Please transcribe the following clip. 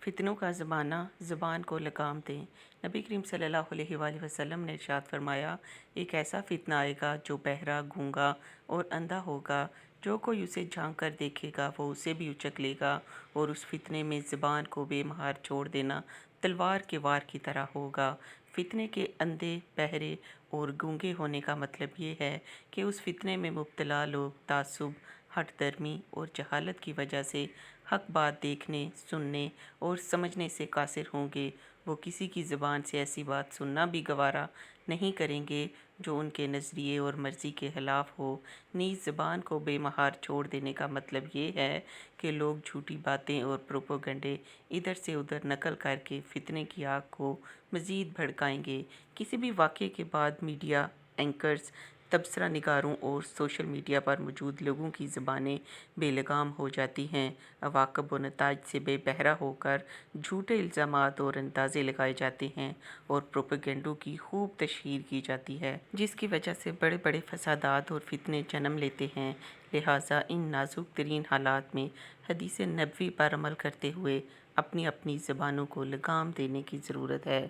فتنوں کا زمانہ، زبان کو لگام دیں۔ نبی کریم صلی اللہ علیہ وآلہ وسلم نے ارشاد فرمایا، ایک ایسا فتنہ آئے گا جو بہرا، گونگا اور اندھا ہوگا۔ جو کوئی اسے جھانک کر دیکھے گا وہ اسے بھی اچک لے گا، اور اس فتنے میں زبان کو بے مہار چھوڑ دینا تلوار کے وار کی طرح ہوگا۔ فتنے کے اندھے، بہرے اور گونگے ہونے کا مطلب یہ ہے کہ اس فتنے میں مبتلا لوگ تعصب، ہٹ درمی اور جہالت کی وجہ سے حق بات دیکھنے، سننے اور سمجھنے سے قاصر ہوں گے۔ وہ کسی کی زبان سے ایسی بات سننا بھی گوارا نہیں کریں گے جو ان کے نظریے اور مرضی کے خلاف ہو۔ نیز زبان کو بے مہار چھوڑ دینے کا مطلب یہ ہے کہ لوگ جھوٹی باتیں اور پروپیگنڈے ادھر سے ادھر نقل کر کے فتنے کی آگ کو مزید بھڑکائیں گے۔ کسی بھی واقعے کے بعد میڈیا اینکرز، تبصرہ نگاروں اور سوشل میڈیا پر موجود لوگوں کی زبانیں بے لگام ہو جاتی ہیں۔ عواقب و نتائج سے بے بہرہ ہو کر جھوٹے الزامات اور اندازے لگائے جاتے ہیں اور پروپیگنڈوں کی خوب تشہیر کی جاتی ہے، جس کی وجہ سے بڑے بڑے فسادات اور فتنے جنم لیتے ہیں۔ لہٰذا ان نازک ترین حالات میں حدیث نبوی پر عمل کرتے ہوئے اپنی اپنی زبانوں کو لگام دینے کی ضرورت ہے۔